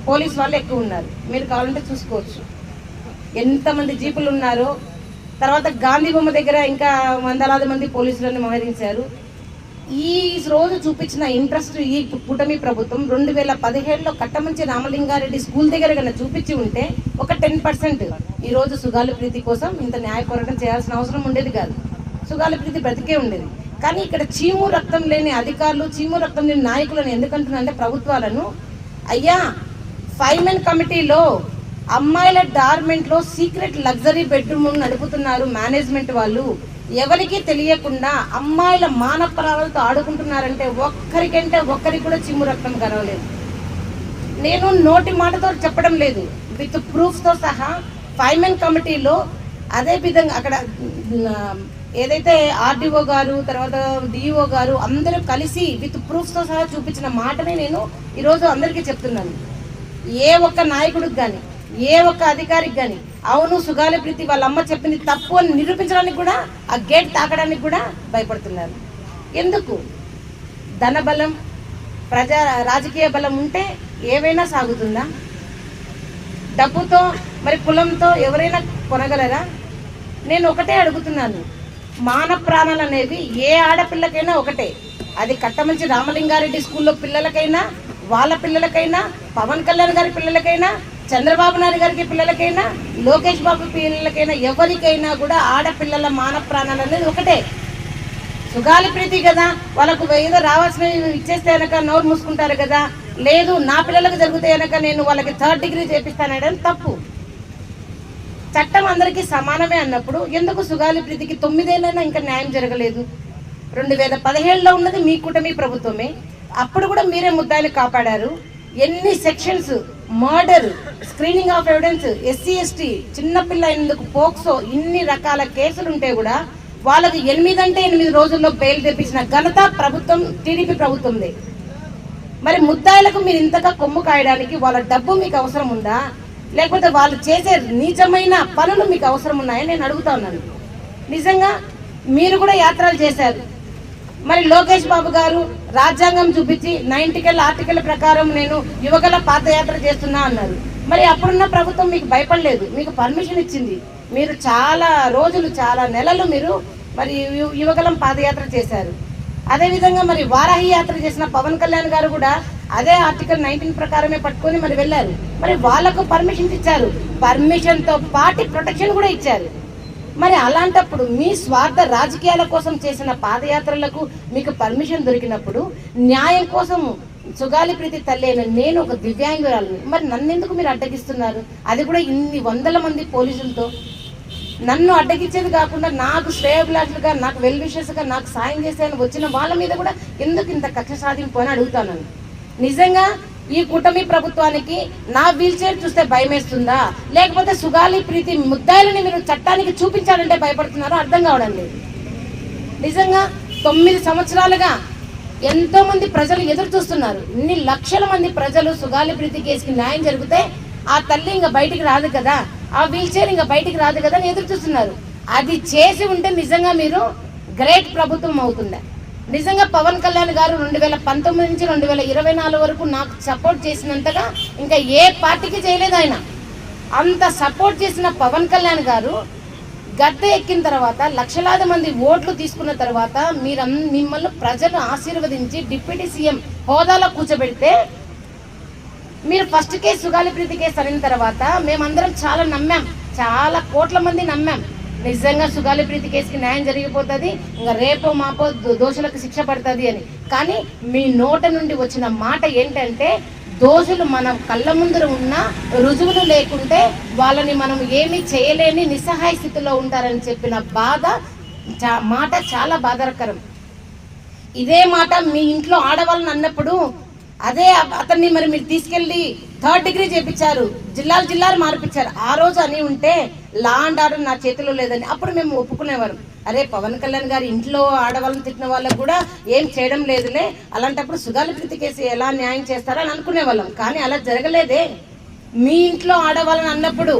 Police వాళ్ళు ఎక్కువ ఉన్నారు. మీరు కావాలంటే చూసుకోవచ్చు ఎంతమంది జీపులు ఉన్నారో. తర్వాత గాంధీ బొమ్మ దగ్గర ఇంకా వందలాది మంది పోలీసులను మోహరించారు. ఈ రోజు చూపించిన ఇంట్రెస్ట్ ఈ కూటమి ప్రభుత్వం 2017లో కట్టమంచి రామలింగారెడ్డి స్కూల్ దగ్గర కన్నా చూపించి ఉంటే ఒక 10% ఈ రోజు సుగాలి ప్రీతి కోసం ఇంత న్యాయ పోరాటం చేయాల్సిన అవసరం ఉండేది కాదు. సుగాలి ప్రీతి బ్రతికే ఉండేది. కానీ ఇక్కడ చీము రక్తం లేని అధికారులు, చీము రక్తం లేని నాయకులను ఎందుకంటున్నా అంటే ప్రభుత్వాలను, అయ్యా 5 మెన్ కమిటీలో అమ్మాయిల డార్మెంట్లో సీక్రెట్ లగ్జరీ బెడ్రూమ్ నడుపుతున్నారు మేనేజ్మెంట్ వాళ్ళు. ఎవరికి తెలియకుండా అమ్మాయిల మాన ప్రాణాలతో ఆడుకుంటున్నారంటే ఒక్కరికంటే ఒక్కరికి కూడా చిమ్ము రక్తం కనవలేదు. నేను నోటి మాటతో చెప్పడం లేదు, విత్ ప్రూఫ్తో సహా 5 మెన్ కమిటీలో అదే విధంగా అక్కడ ఏదైతే ఆర్డీఓ గారు తర్వాత డిఈఓ గారు అందరూ కలిసి విత్ ప్రూఫ్తో సహా చూపించిన మాటని నేను ఈరోజు అందరికీ చెప్తున్నాను. ఏ ఒక్క నాయకుడికి కానీ ఏ ఒక్క అధికారికి కానీ అవును సుగాలి ప్రీతి వాళ్ళ అమ్మ చెప్పింది తప్పు అని నిరూపించడానికి కూడా ఆ గేట్ తాకడానికి కూడా భయపడుతున్నారు. ఎందుకు? ధనబలం, రాజకీయ బలం ఉంటే ఏవైనా సాగుతుందా? డబ్బుతో మరి కులంతో ఎవరైనా కొనగలరా? నేను ఒకటే అడుగుతున్నాను, మాన ప్రాణాలు అనేవి ఏ ఆడపిల్లకైనా ఒకటే. అది కట్టమంచి రామలింగారెడ్డి స్కూల్లో పిల్లలకైనా, వాళ్ళ పిల్లలకైనా, పవన్ కళ్యాణ్ గారి పిల్లలకైనా, చంద్రబాబు నాయుడు గారికి పిల్లలకైనా, లోకేష్ బాబు పిల్లలకైనా, ఎవరికైనా కూడా ఆడపిల్లల మాన ప్రాణాలు అనేది ఒకటే. సుగాలి ప్రీతి కదా, వాళ్ళకు ఏదో రావాల్సినవి ఇచ్చేస్తే కనుక నోరు మూసుకుంటారు కదా, లేదు నా పిల్లలకు జరిగితే కనుక నేను వాళ్ళకి 3rd డిగ్రీ చేపిస్తానడం తప్పు. చట్టం అందరికీ సమానమే అన్నప్పుడు ఎందుకు సుగాలి ప్రీతికి 9 ఏళ్ళైనా ఇంకా న్యాయం జరగలేదు? 2017లో ఉన్నది మీ కూటమి ప్రభుత్వమే, అప్పుడు కూడా మీరే ముద్దాయిని కాపాడారు. ఎన్ని sections, murder, screening of evidence, SC ST, చిన్నపిల్ల ఎందుకు పోక్సో, ఇన్ని రకాల కేసులు ఉంటే కూడా వాళ్ళకి 8 అంటే 8 రోజుల్లో బెయిల్ తెప్పించిన ఘనత ప్రభుత్వం టీడీపీ ప్రభుత్వందే. మరి ముద్దాయిలకు మీరు ఇంతగా కొమ్ము కాయడానికి వాళ్ళ డబ్బు మీకు అవసరం ఉందా, లేకపోతే వాళ్ళు చేసే నీచమైన పనులు మీకు అవసరం ఉన్నాయని నేను అడుగుతా ఉన్నాను. నిజంగా మీరు కూడా యాత్రలు చేశారు. మరి లోకేష్ బాబు గారు రాజ్యాంగం చూపించి 90 ఆర్టికల్ ప్రకారం నేను యువకుల పాదయాత్ర చేస్తున్నా అన్నారు. మరి అప్పుడున్న ప్రభుత్వం మీకు భయపడలేదు, మీకు పర్మిషన్ ఇచ్చింది. మీరు చాలా రోజులు, చాలా నెలలు మీరు మరి యువకులం పాదయాత్ర చేశారు. అదేవిధంగా మరి వారాహి యాత్ర చేసిన పవన్ కళ్యాణ్ గారు కూడా అదే ఆర్టికల్ 19 ప్రకారమే పట్టుకొని మరి వెళ్ళారు. మరి వాళ్లకు పర్మిషన్ ఇచ్చారు, పర్మిషన్తో పాటు ప్రొటెక్షన్ కూడా ఇచ్చారు. మరి అలాంటప్పుడు మీ స్వార్థ రాజకీయాల కోసం చేసిన పాదయాత్రలకు మీకు పర్మిషన్ దొరికినప్పుడు న్యాయం కోసం సుగాలి ప్రీతి తల్లి అయిన నేను ఒక దివ్యాంగురాలని, మరి నన్ను ఎందుకు మీరు అడ్డగిస్తున్నారు? అది కూడా ఇన్ని 100 మంది పోలీసులతో. నన్ను అడ్డగించేది కాకుండా నాకు శ్రేయోభిలాషులుగా, నాకు వెల్ విషెస్గా, నాకు సాయం చేసేయని వచ్చిన వాళ్ళ మీద కూడా ఎందుకు ఇంత కక్ష సాధింపు అని అడుగుతాను. నిజంగా ఈ కూటమి ప్రభుత్వానికి నా వీల్ చైర్ చూస్తే భయమేస్తుందా, లేకపోతే సుగాలి ప్రీతి ముద్దాయిలని మీరు చట్టానికి చూపించాలంటే భయపడుతున్నారో అర్థం కావడం లేదు. నిజంగా 9 సంవత్సరాలుగా ఎంతో మంది ప్రజలు ఎదురు చూస్తున్నారు. ఇన్ని లక్షల మంది ప్రజలు సుగాలి ప్రీతి కేసుకి న్యాయం జరిగితే ఆ తల్లి ఇంకా బయటికి రాదు కదా, ఆ వీల్ చైర్ ఇంకా బయటికి రాదు కదా అని ఎదురు చూస్తున్నారు. అది చేసి ఉంటే నిజంగా మీరు గ్రేట్ ప్రభుత్వం అవుతుండే. నిజంగా పవన్ కళ్యాణ్ గారు 2019 నుంచి 2024 వరకు నాకు సపోర్ట్ చేసినంతగా ఇంకా ఏ పార్టీకి చేయలేదు. ఆయన అంత సపోర్ట్ చేసిన పవన్ కళ్యాణ్ గారు గద్దె ఎక్కిన తర్వాత, లక్షలాది మంది ఓట్లు తీసుకున్న తర్వాత మిమ్మల్ని ప్రజలు ఆశీర్వదించి డిప్యూటీ సీఎం హోదాలో కూర్చోబెడితే మీరు ఫస్ట్ కేసు సుగాలి ప్రీతి కేసు అయిన తర్వాత మేమందరం చాలా నమ్మాం, చాలా కోట్ల మంది నమ్మాం. నిజంగా సుగాలి ప్రీతి కేసుకి న్యాయం జరిగిపోతుంది, ఇంకా రేపో మాపో దోషులకు శిక్ష పడుతుంది అని. కానీ మీ నోట నుండి వచ్చిన మాట ఏంటంటే దోషులు మన కళ్ళ ముందర ఉన్న రుజువులు లేకుంటే వాళ్ళని మనం ఏమీ చేయలేని నిస్సహాయ స్థితిలో ఉంటారని చెప్పిన మాట చాలా బాధాకరం. ఇదే మాట మీ ఇంట్లో ఆడవాళ్ళని అన్నప్పుడు అదే అతన్ని మరి మీరు తీసుకెళ్లి 3rd డిగ్రీ చేపించారు, జిల్లాలు మార్పించారు. ఆ రోజు అని ఉంటే లా అండ్ ఆర్డర్ నా చేతిలో లేదని అప్పుడు మేము ఒప్పుకునేవారు. అరే పవన్ కళ్యాణ్ గారు ఇంట్లో ఆడవాళ్ళని తిట్టిన వాళ్ళకు కూడా ఏం చేయడం లేదులే, అలాంటప్పుడు సుగాలి ప్రీతి కేసు ఎలా న్యాయం చేస్తారో అని అనుకునేవాళ్ళం. కానీ అలా జరగలేదే. మీ ఇంట్లో ఆడవాళ్ళని అన్నప్పుడు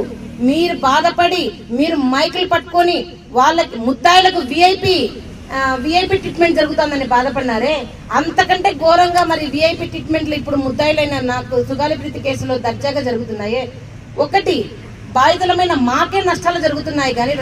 మీరు బాధపడి మీరు మైకులు పట్టుకొని వాళ్ళకి ముద్దాయిలకు VIP విఐపి ట్రీట్మెంట్ జరుగుతుందని బాధపడినారే, అంతకంటే ఘోరంగా మరి విఐపి ట్రీట్మెంట్లు ఇప్పుడు ముద్దాయిలైన నాకు సుగాలి ప్రీతి కేసులో దర్జాగా జరుగుతున్నాయే. ఒకటి బాధితులమైన మాకే నష్టాలు జరుగుతున్నాయి కానీ